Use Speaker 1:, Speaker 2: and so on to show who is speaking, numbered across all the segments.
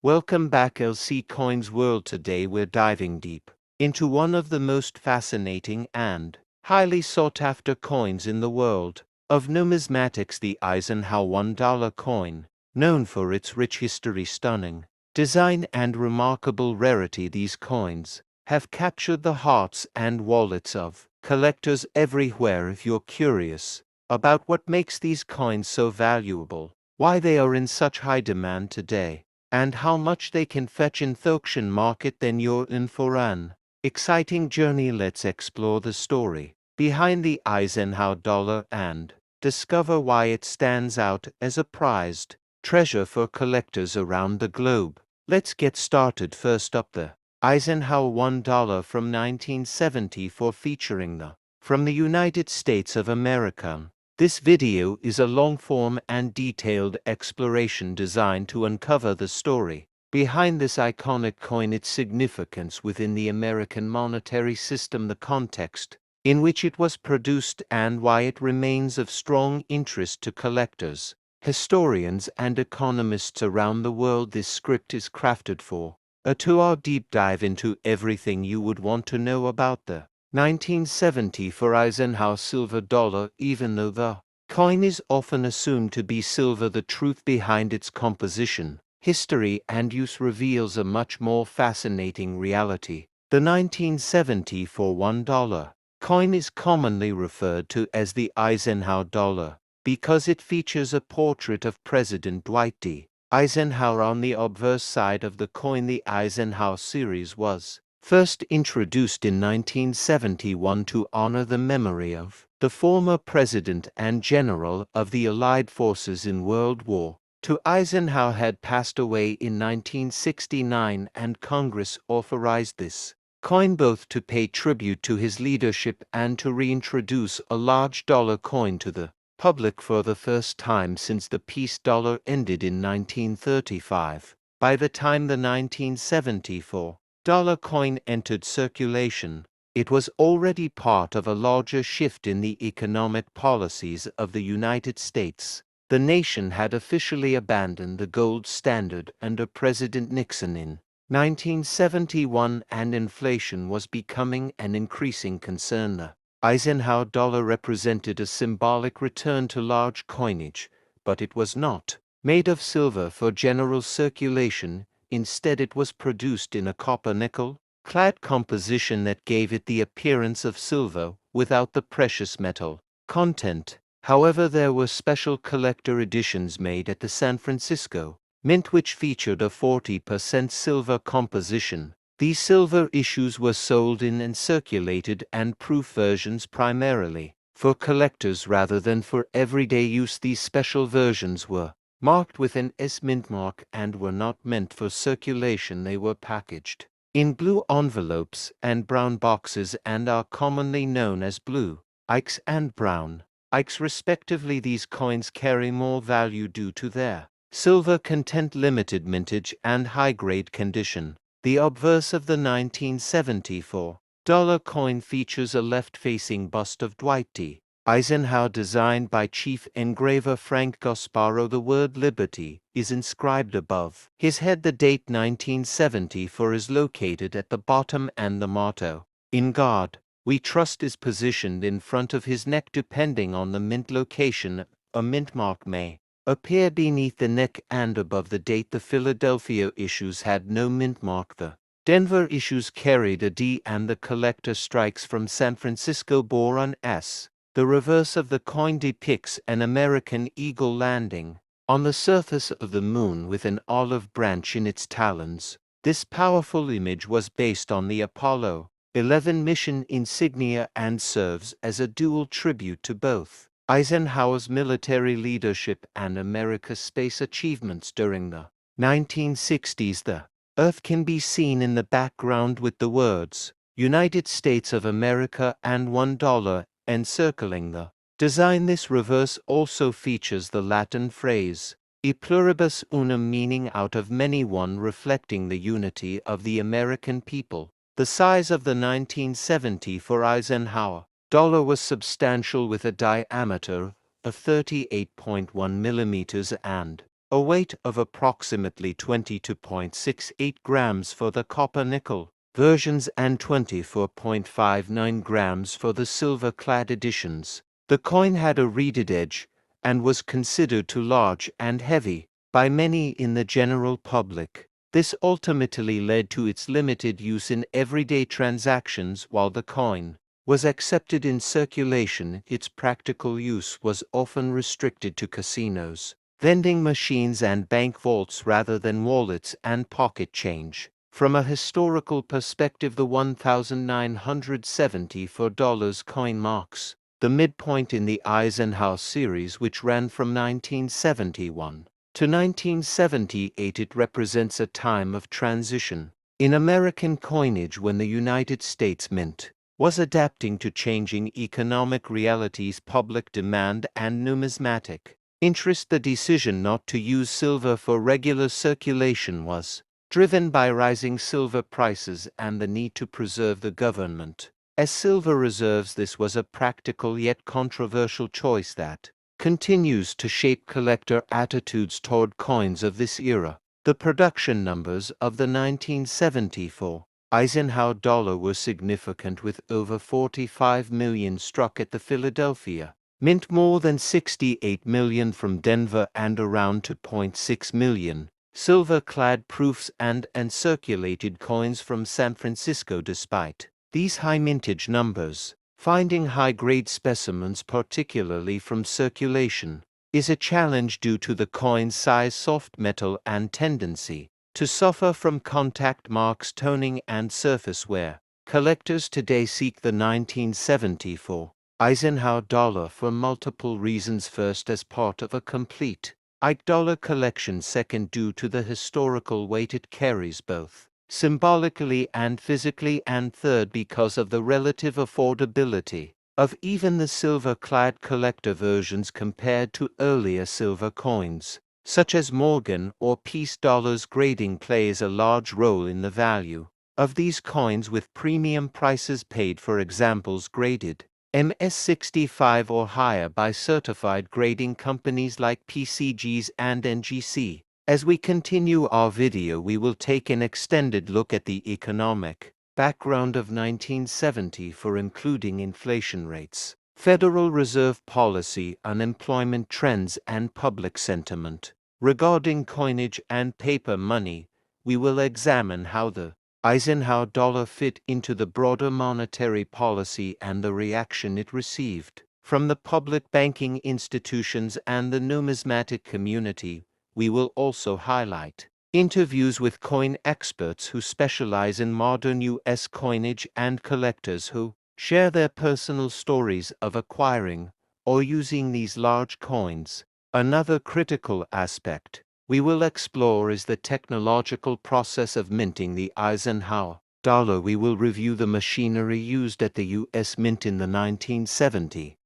Speaker 1: Welcome back LC Coins World. Today we're diving deep into one of the most fascinating and highly sought after coins in the world of numismatics, the Eisenhower $1 coin. Known for its rich history, stunning design and remarkable rarity, these coins have captured the hearts and wallets of collectors everywhere. If you're curious about what makes these coins so valuable, why they are in such high demand today, and how much they can fetch in the auction market, then you're in for an exciting journey. Let's explore the story behind the Eisenhower dollar and discover why it stands out as a prized treasure for collectors around the globe. Let's get started. First up, the Eisenhower $1 from 1974, featuring the from the United States of America. This video is a long-form and detailed exploration designed to uncover the story behind this iconic coin, its significance within the American monetary system, the context in which it was produced, and why it remains of strong interest to collectors, historians, and economists around the world. This script is crafted for a 2-hour deep dive into everything you would want to know about the 1974 Eisenhower Silver Dollar. Even though the coin is often assumed to be silver, the truth behind its composition, history, and use reveals a much more fascinating reality. The 1974 $1 coin is commonly referred to as the Eisenhower dollar because it features a portrait of President Dwight D. Eisenhower on the obverse side of the coin. The Eisenhower series was first introduced in 1971 to honor the memory of the former president and general of the Allied forces in World War II. Eisenhower had passed away in 1969, and Congress authorized this coin both to pay tribute to his leadership and to reintroduce a large dollar coin to the public for the first time since the peace dollar ended in 1935. By the time the 1974 dollar coin entered circulation, it was already part of a larger shift in the economic policies of the United States. The nation had officially abandoned the gold standard under President Nixon in 1971, and inflation was becoming an increasing concern. The Eisenhower dollar represented a symbolic return to large coinage, but it was not made of silver for general circulation. Instead, it was produced in a copper-nickel clad composition that gave it the appearance of silver without the precious metal content. However, there were special collector editions made at the San Francisco Mint which featured a 40% silver composition. These silver issues were sold in and circulated and proof versions primarily for collectors rather than for everyday use. These special versions were marked with an S mint mark and were not meant for circulation. They were packaged in blue envelopes and brown boxes and are commonly known as blue IKEs and brown IKEs respectively. These coins carry more value due to their silver content, limited mintage, and high-grade condition. The obverse of the 1974 dollar coin features a left-facing bust of Dwight D. Eisenhower designed by Chief Engraver Frank Gasparo. The word Liberty is inscribed above his head. The date 1974 is located at the bottom, and the motto, "In God We Trust," is positioned in front of his neck. Depending on the mint location, a mint mark may appear beneath the neck and above the date. The Philadelphia issues had no mint mark. The Denver issues carried a D, and the collector strikes from San Francisco bore an S. The reverse of the coin depicts an American eagle landing on the surface of the moon with an olive branch in its talons. This powerful image was based on the Apollo 11 mission insignia and serves as a dual tribute to both Eisenhower's military leadership and America's space achievements during the 1960s. The Earth can be seen in the background with the words United States of America and $1 encircling the design. This reverse also features the Latin phrase E pluribus unum, meaning out of many one, reflecting the unity of the American people. The size of the 1974 Eisenhower dollar was substantial, with a diameter of 38.1 millimeters and a weight of approximately 22.68 grams for the copper-nickel versions and 24.59 grams for the silver-clad editions. The coin had a reeded edge and was considered too large and heavy by many in the general public. This ultimately led to its limited use in everyday transactions. While the coin was accepted in circulation, its practical use was often restricted to casinos, vending machines and bank vaults rather than wallets and pocket change. From a historical perspective, the 1974 dollars coin marks the midpoint in the Eisenhower series, which ran from 1971 to 1978. It represents a time of transition in American coinage when the United States Mint was adapting to changing economic realities, public demand, and numismatic interest. The decision not to use silver for regular circulation was driven by rising silver prices and the need to preserve the government as silver reserves. This was a practical yet controversial choice that continues to shape collector attitudes toward coins of this era. The production numbers of the 1974 Eisenhower dollar were significant, with over 45 million struck at the Philadelphia Mint, more than 68 million from Denver, and around 2.6 million silver-clad proofs and circulated coins from San Francisco. Despite these high mintage numbers, finding high-grade specimens, particularly from circulation, is a challenge due to the coin's size, soft metal, and tendency to suffer from contact marks, toning, and surface wear. Collectors today seek the 1974 Eisenhower dollar for multiple reasons. First, as part of a complete IKE dollar collection. Second, due to the historical weight it carries both symbolically and physically. And third, because of the relative affordability of even the silver-clad collector versions compared to earlier silver coins, such as Morgan or piece dollars. Grading plays a large role in the value of these coins, with premium prices paid for examples graded MS65 or higher by certified grading companies like PCGs and NGC. As we continue our video, we will take an extended look at the economic background of 1974, including inflation rates, Federal Reserve policy, unemployment trends, and public sentiment regarding coinage and paper money. We will examine how the Eisenhower dollar fit into the broader monetary policy and the reaction it received from the public banking institutions and the numismatic community. We will also highlight interviews with coin experts who specialize in modern U.S. coinage and collectors who share their personal stories of acquiring or using these large coins. Another critical aspect we will explore is the technological process of minting the Eisenhower dollar. We will review the machinery used at the U.S. Mint in the 1970s,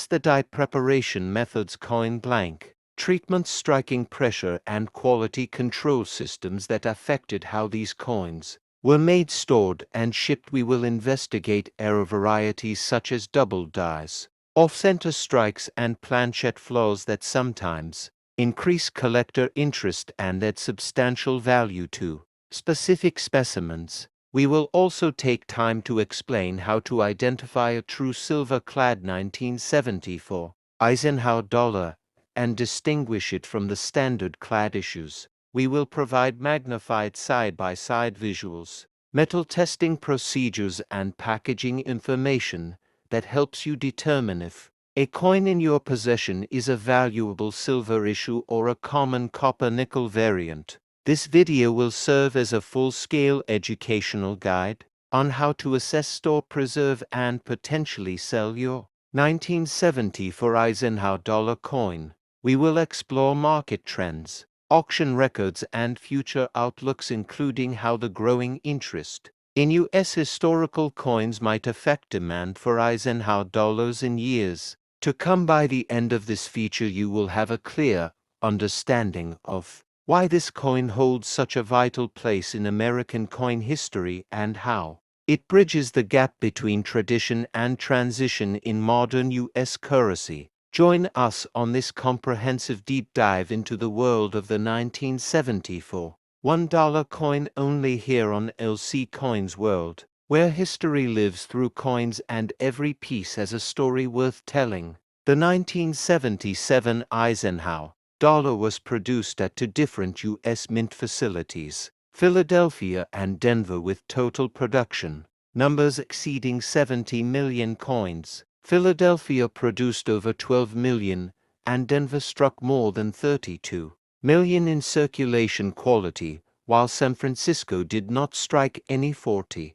Speaker 1: the die preparation methods, coin blank treatments, striking pressure, and quality control systems that affected how these coins were made, stored, and shipped. We will investigate error varieties such as double dies, off-center strikes, and planchette flaws that sometimes increase collector interest and add substantial value to specific specimens. We will also take time to explain how to identify a true silver-clad 1974 Eisenhower dollar and distinguish it from the standard clad issues. We will provide magnified side-by-side visuals, metal testing procedures, and packaging information that helps you determine if a coin in your possession is a valuable silver issue or a common copper-nickel variant. This video will serve as a full-scale educational guide on how to assess, store, preserve, and potentially sell your 1974 Eisenhower dollar coin. We will explore market trends, auction records, and future outlooks, including how the growing interest in U.S. historical coins might affect demand for Eisenhower dollars in years to come. By the end of this feature, you will have a clear understanding of why this coin holds such a vital place in American coin history and how it bridges the gap between tradition and transition in modern U.S. currency. Join us on this comprehensive deep dive into the world of the 1974 $1 coin only here on LC Coins World, where history lives through coins and every piece has a story worth telling. The 1977 Eisenhower dollar was produced at two different U.S. mint facilities, Philadelphia and Denver, with total production numbers exceeding 70 million coins. Philadelphia produced over 12 million, and Denver struck more than 32 million in circulation quality, while San Francisco did not strike any 40%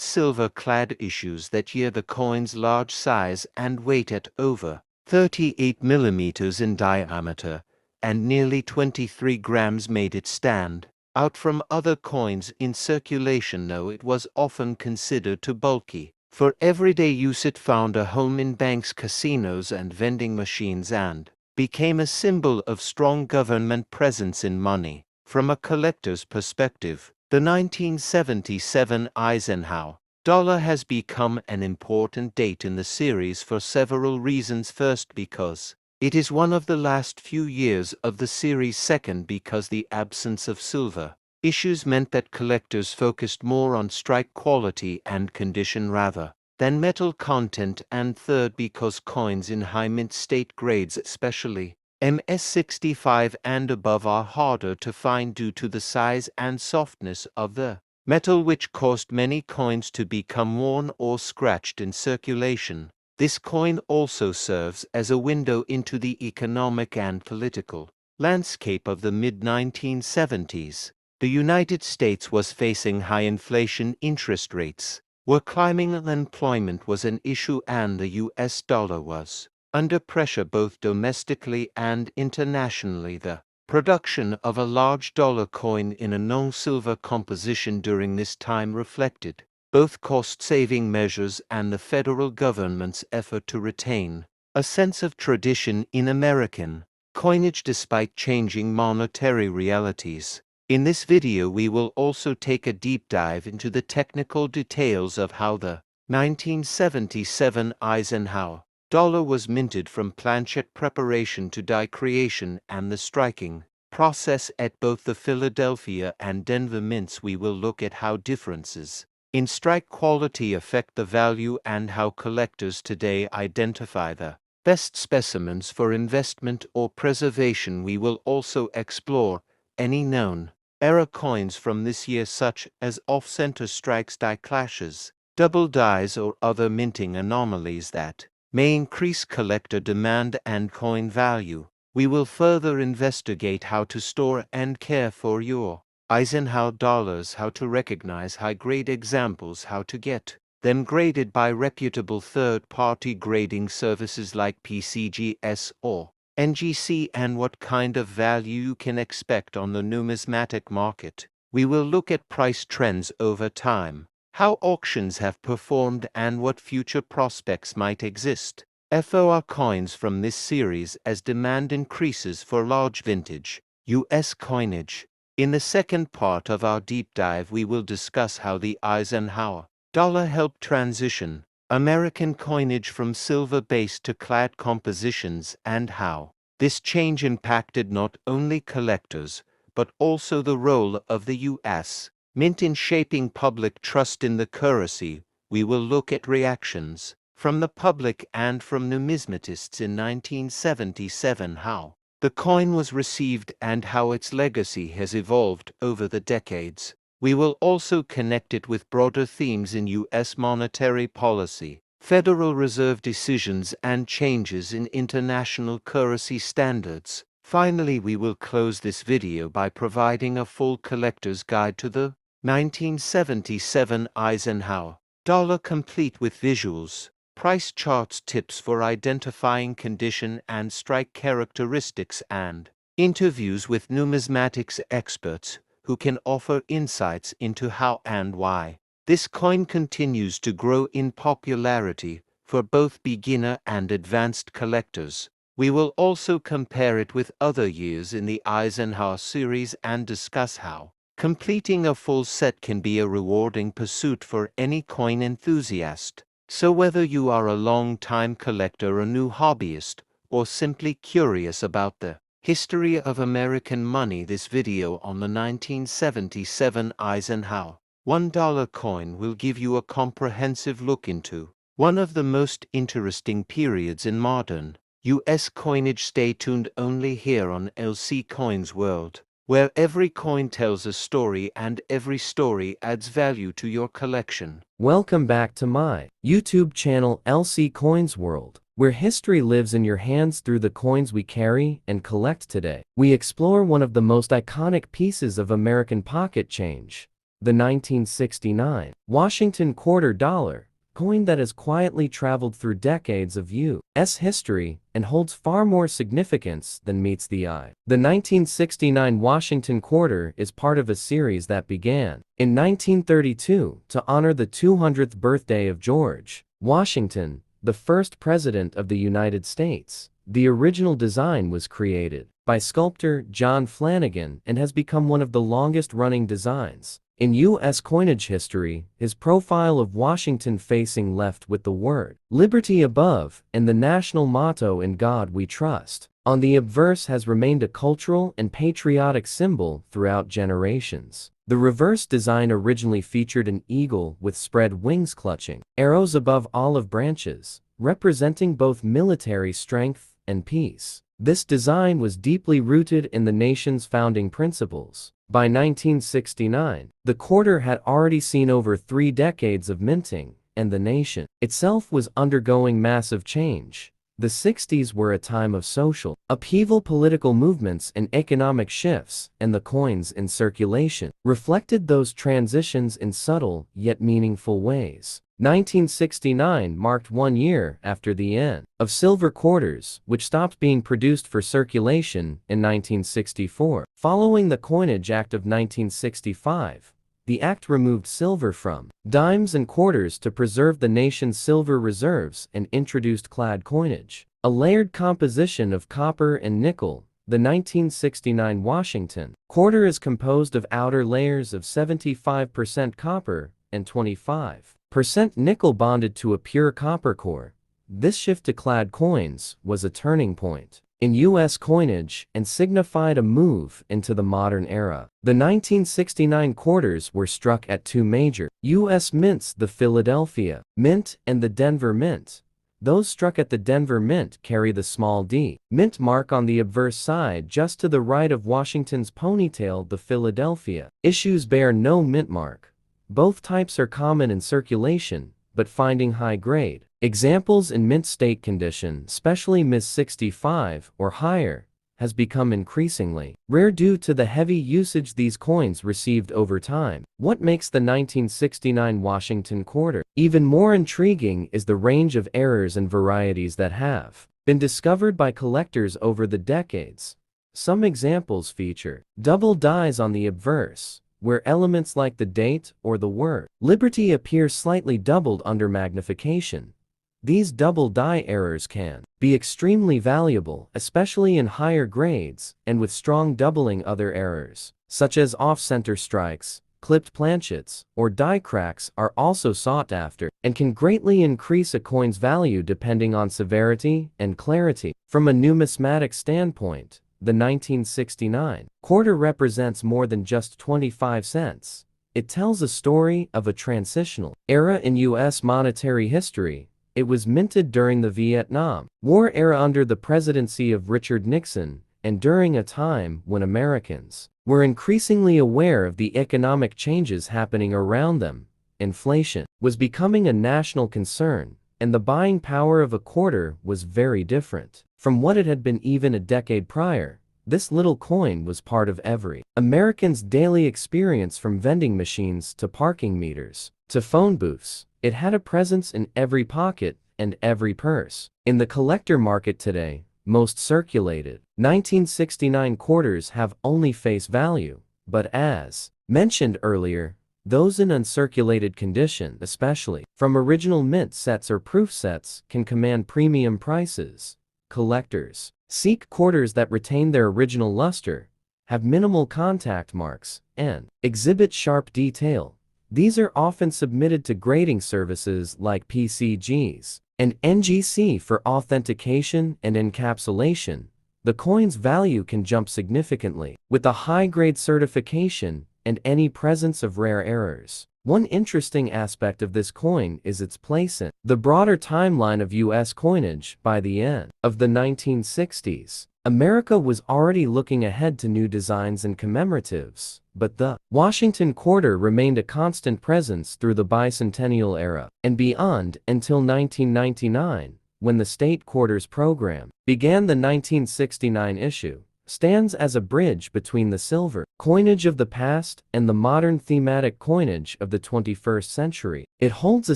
Speaker 1: silver-clad issues that year. The coin's large size and weight at over 38 millimeters in diameter and nearly 23 grams made it stand out from other coins in circulation, though it was often considered too bulky for everyday use. It found a home in banks, casinos, and vending machines, and became a symbol of strong government presence in money. From a collector's perspective, the 1977 Eisenhower dollar has become an important date in the series for several reasons. First, because it is one of the last few years of the series. Second, because the absence of silver issues meant that collectors focused more on strike quality and condition rather than metal content. And third, because coins in high mint state grades, especially MS65 and above, are harder to find due to the size and softness of the metal, which caused many coins to become worn or scratched in circulation. This coin also serves as a window into the economic and political landscape of the mid-1970s. The United States was facing high inflation, interest rates were climbing, unemployment was an issue, and the US dollar was under pressure both domestically and internationally. The production of a large dollar coin in a non-silver composition during this time reflected both cost-saving measures and the federal government's effort to retain a sense of tradition in American coinage despite changing monetary realities. In this video, we will also take a deep dive into the technical details of how the 1977 Eisenhower dollar was minted, from planchet preparation to die creation, and the striking process at both the Philadelphia and Denver mints. We will look at how differences in strike quality affect the value and how collectors today identify the best specimens for investment or preservation. We will also explore any known error coins from this year, such as off-center strikes, die clashes, double dies, or other minting anomalies that may increase collector demand and coin value. We will further investigate how to store and care for your Eisenhower dollars, how to recognize high-grade examples, how to get them graded by reputable third-party grading services like PCGS or NGC, and what kind of value you can expect on the numismatic market. We will look at price trends over time, how auctions have performed, and what future prospects might exist for coins from this series as demand increases for large vintage U.S. coinage. In the second part of our deep dive, we will discuss how the Eisenhower dollar helped transition American coinage from silver-based to clad compositions, and how this change impacted not only collectors but also the role of the U.S. mint in shaping public trust in the currency. We will look at reactions from the public and from numismatists in 1977, how the coin was received, and how its legacy has evolved over the decades. We will also connect it with broader themes in U.S. monetary policy, Federal Reserve decisions, and changes in international currency standards. Finally, we will close this video by providing a full collector's guide to the 1977 Eisenhower dollar, complete with visuals, price charts, tips for identifying condition and strike characteristics, and interviews with numismatics experts who can offer insights into how and why this coin continues to grow in popularity for both beginner and advanced collectors. We will also compare it with other years in the Eisenhower series and discuss how completing a full set can be a rewarding pursuit for any coin enthusiast. So whether you are a long-time collector, a new hobbyist, or simply curious about the history of American money, this video on the 1977 Eisenhower $1 coin will give you a comprehensive look into one of the most interesting periods in modern U.S. coinage. Stay tuned only here on LC Coins World, where every coin tells a story and every story adds value to your collection.
Speaker 2: Welcome back to my YouTube channel LC Coins World, where history lives in your hands through the coins we carry and collect today. We explore one of the most iconic pieces of American pocket change, the 1969 Washington $quarter coin that has quietly traveled through decades of U.S. history and holds far more significance than meets the eye. The 1969 Washington quarter is part of a series that began in 1932 to honor the 200th birthday of George Washington, the first president of the United States. The original design was created by sculptor John Flanagan and has become one of the longest-running designs in U.S. coinage history. His profile of Washington facing left with the word "Liberty" above and the national motto "In God We Trust" on the obverse has remained a cultural and patriotic symbol throughout generations. The reverse design originally featured an eagle with spread wings clutching arrows above olive branches, representing both military strength and peace. This design was deeply rooted in the nation's founding principles. By 1969, the quarter had already seen over 3 decades of minting, and the nation itself was undergoing massive change. The 60s were a time of social upheaval, political movements, and economic shifts, and the coins in circulation reflected those transitions in subtle yet meaningful ways. 1969 marked 1 year after the end of silver quarters, which stopped being produced for circulation in 1964. Following the Coinage Act of 1965, the act removed silver from dimes and quarters to preserve the nation's silver reserves and introduced clad coinage, a layered composition of copper and nickel. The 1969 Washington quarter is composed of outer layers of 75% copper and 25% nickel bonded to a pure copper core. This shift to clad coins was a turning point in U.S. coinage and signified a move into the modern era. The 1969 quarters were struck at 2 major U.S. mints, the Philadelphia Mint and the Denver Mint. Those struck at the Denver Mint carry the small d mint mark on the obverse side just to the right of Washington's ponytail. The Philadelphia issues bear no mint mark. Both types are common in circulation, but finding high-grade examples in mint state condition, especially Ms. 65 or higher, has become increasingly rare due to the heavy usage these coins received over time. What makes the 1969 Washington quarter even more intriguing is the range of errors and varieties that have been discovered by collectors over the decades. Some examples feature double dies on the obverse, where elements like the date or the word "Liberty" appear slightly doubled under magnification. These double die errors can be extremely valuable, especially in higher grades, and with strong doubling. Other errors, such as off-center strikes, clipped planchets, or die cracks, are also sought after, and can greatly increase a coin's value depending on severity and clarity. From a numismatic standpoint, the 1969 quarter represents more than just 25 cents. It tells a story of a transitional era in U.S. monetary history. It was minted during the Vietnam War era under the presidency of Richard Nixon, and during a time when Americans were increasingly aware of the economic changes happening around them. Inflation was becoming a national concern, and the buying power of a quarter was very different from what it had been even a decade prior. This little coin was part of every American's daily experience, from vending machines to parking meters to phone booths. It had a presence in every pocket and every purse. In the collector market today, most circulated 1969 quarters have only face value, but as mentioned earlier, those in uncirculated condition, especially from original mint sets or proof sets, can command premium prices. Collectors seek quarters that retain their original luster, have minimal contact marks, and exhibit sharp detail. These are often submitted to grading services like PCGs. and NGC for authentication and encapsulation, the coin's value can jump significantly with a high-grade certification and any presence of rare errors. One interesting aspect of this coin is its place in the broader timeline of U.S. coinage. By the end of the 1960s, America was already looking ahead to new designs and commemoratives, but the Washington quarter remained a constant presence through the Bicentennial era and beyond until 1999, when the State Quarters program began. The 1969 issue stands as a bridge between the silver coinage of the past and the modern thematic coinage of the 21st century. It holds a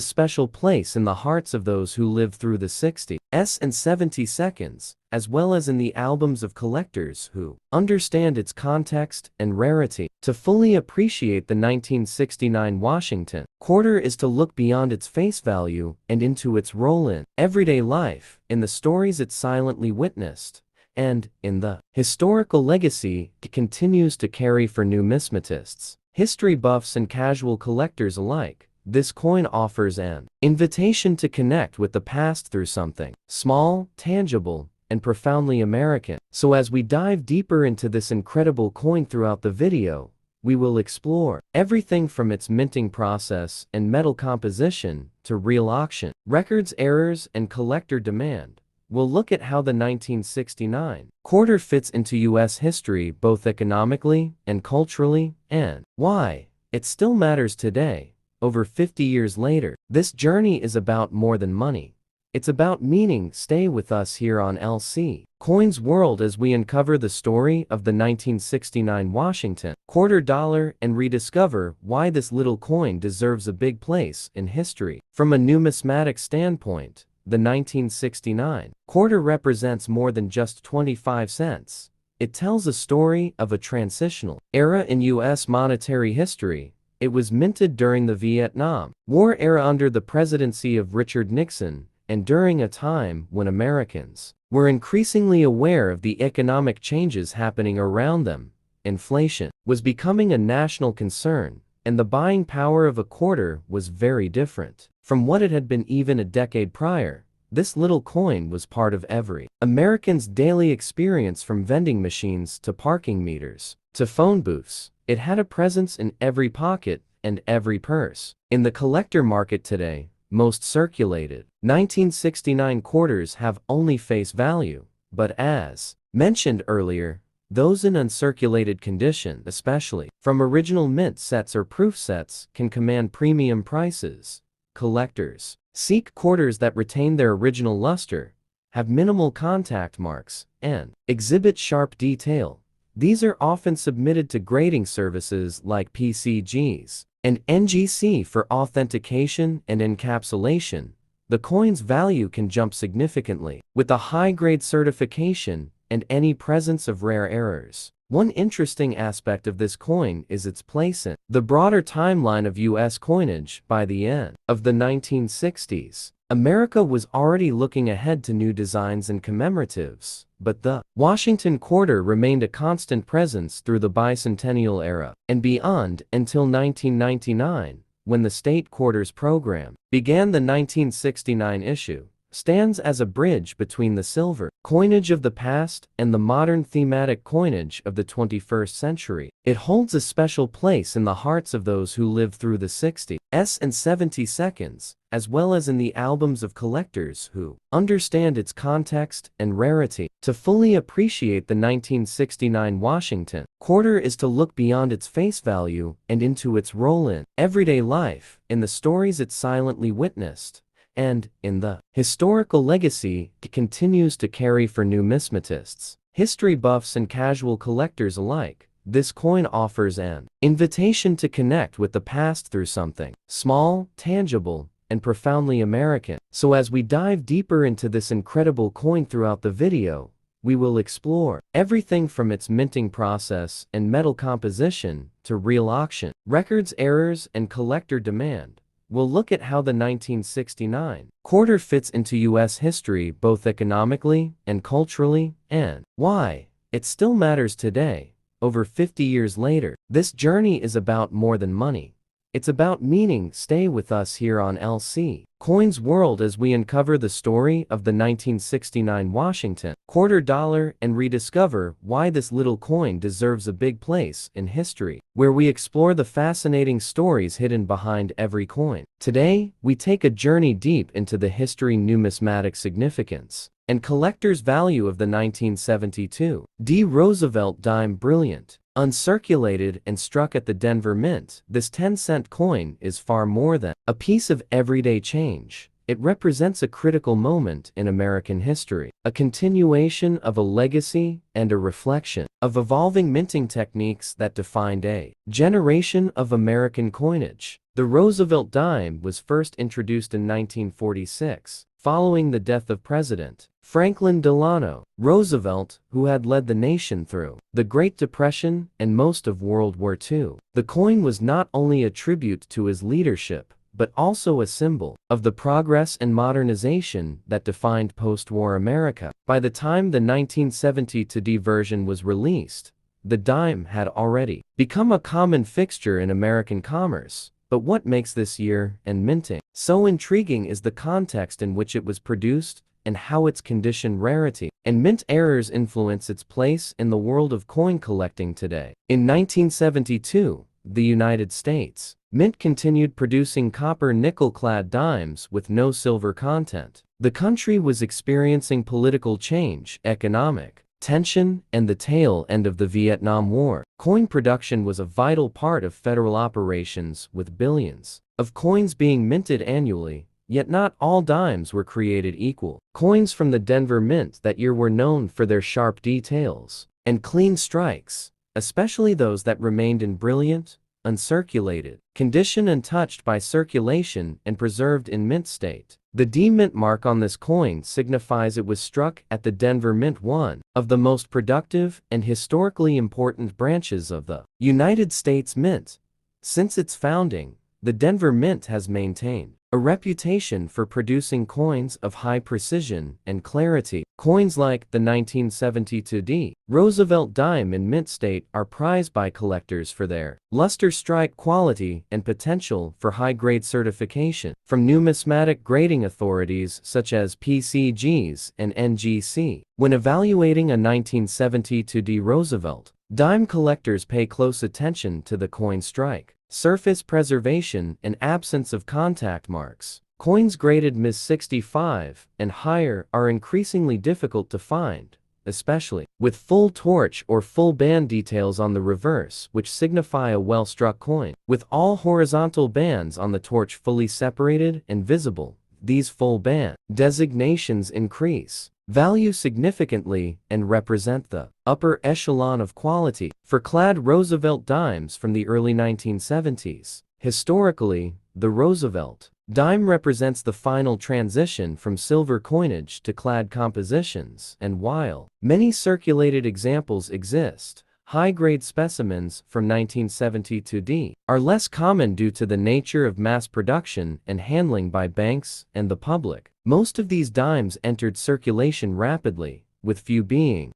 Speaker 2: special place in the hearts of those who lived through the 60s and 70s, as well as in the albums of collectors who understand its context and rarity. To fully appreciate the 1969 Washington quarter is to look beyond its face value and into its role in everyday life, in the stories it silently witnessed, and in the historical legacy it continues to carry for numismatists, history buffs, and casual collectors alike. This coin offers an invitation to connect with the past through something small, tangible, and profoundly American. So as we dive deeper into this incredible coin throughout the video, we will explore everything from its minting process and metal composition to real auction records, errors, and collector demand. We'll look at how the 1969 quarter fits into U.S. history both economically and culturally, and why it still matters today, over 50 years later. This journey is about more than money. It's about meaning. Stay with us here on LC Coins World as we uncover the story of the 1969 Washington quarter dollar and rediscover why this little coin deserves a big place in history. From a numismatic standpoint, the 1969 quarter represents more than just 25 cents. It tells a story of a transitional era in U.S. monetary history. It was minted during the Vietnam War era under the presidency of Richard Nixon, and during a time when Americans were increasingly aware of the economic changes happening around them. Inflation was becoming a national concern, and the buying power of a quarter was very different from what it had been even a decade prior. This little coin was part of every American's daily experience, from vending machines to parking meters to phone booths. It had a presence in every pocket and every purse. In the collector market today, most circulated 1969 quarters have only face value, but as mentioned earlier, those in uncirculated condition, especially from original mint sets or proof sets, can command premium prices. Collectors seek quarters that retain their original luster, have minimal contact marks, and exhibit sharp detail. These are often submitted to grading services like PCGs and NGC for authentication and encapsulation. The coin's value can jump significantly with a high-grade certification and any presence of rare errors. One interesting aspect of this coin is its place in the broader timeline of U.S. coinage. By the end of the 1960s, America was already looking ahead to new designs and commemoratives, but the Washington quarter remained a constant presence through the Bicentennial era and beyond until 1999, when the State Quarters program began. The 1969 issue stands as a bridge between the silver coinage of the past and the modern thematic coinage of the 21st century. It holds a special place in the hearts of those who lived through the 60s and 70s, as well as in the albums of collectors who understand its context and rarity. To fully appreciate the 1969 Washington quarter is to look beyond its face value and into its role in everyday life, in the stories it silently witnessed, and in the historical legacy it continues to carry for numismatists, history buffs, and casual collectors alike. This coin offers an invitation to connect with the past through something small, tangible, and profoundly American. So as we dive deeper into this incredible coin throughout the video, we will explore everything from its minting process and metal composition to real auction records, errors, and collector demand. We'll look at how the 1969 quarter fits into U.S. history both economically and culturally, and why it still matters today, over 50 years later. This journey is about more than money. It's about meaning. Stay with us here on LC Coins World as we uncover the story of the 1969 Washington quarter-dollar and rediscover why this little coin deserves a big place in history, where we explore the fascinating stories hidden behind every coin. Today, we take a journey deep into the history, numismatic significance, and collector's value of the 1972 D. Roosevelt dime. Brilliant, uncirculated, and struck at the Denver Mint, this 10-cent coin is far more than a piece of everyday change. It represents a critical moment in American history, a continuation of a legacy and a reflection of evolving minting techniques that defined a generation of American coinage. The Roosevelt dime was first introduced in 1946, following the death of President Franklin Delano Roosevelt, who had led the nation through the Great Depression and most of World War II. The coin was not only a tribute to his leadership, but also a symbol of the progress and modernization that defined post-war America. By the time the 1972 D version was released, the dime had already become a common fixture in American commerce. But what makes this year and minting so intriguing is the context in which it was produced and how its condition, rarity, and mint errors influence its place in the world of coin collecting today. In 1972, the United States Mint continued producing copper nickel-clad dimes with no silver content. The country was experiencing political change, economic tension, and the tail end of the Vietnam War. Coin production was a vital part of federal operations, with billions of coins being minted annually. Yet not all dimes were created equal. Coins from the Denver Mint that year were known for their sharp details and clean strikes, especially those that remained in brilliant, uncirculated condition untouched by circulation and preserved in mint state. The D Mint mark on this coin signifies it was struck at the Denver Mint, one of the most productive and historically important branches of the United States Mint. Since its founding, the Denver Mint has maintained a reputation for producing coins of high precision and clarity. Coins like the 1972 D. Roosevelt dime in mint state are prized by collectors for their luster, strike quality, and potential for high-grade certification from numismatic grading authorities such as PCGs and NGC. When evaluating a 1972 D. Roosevelt dime, collectors pay close attention to the coin strike, surface preservation, and absence of contact marks. Coins graded Ms. 65 and higher are increasingly difficult to find, especially with full torch or full band details on the reverse, which signify a well-struck coin. With all horizontal bands on the torch fully separated and visible, these full band designations increase value significantly and represent the upper echelon of quality. For clad Roosevelt dimes from the early 1970s, historically, the Roosevelt dime represents the final transition from silver coinage to clad compositions, and while many circulated examples exist, high-grade specimens from 1972 D are less common due to the nature of mass production and handling by banks and the public. Most of these dimes entered circulation rapidly, with few being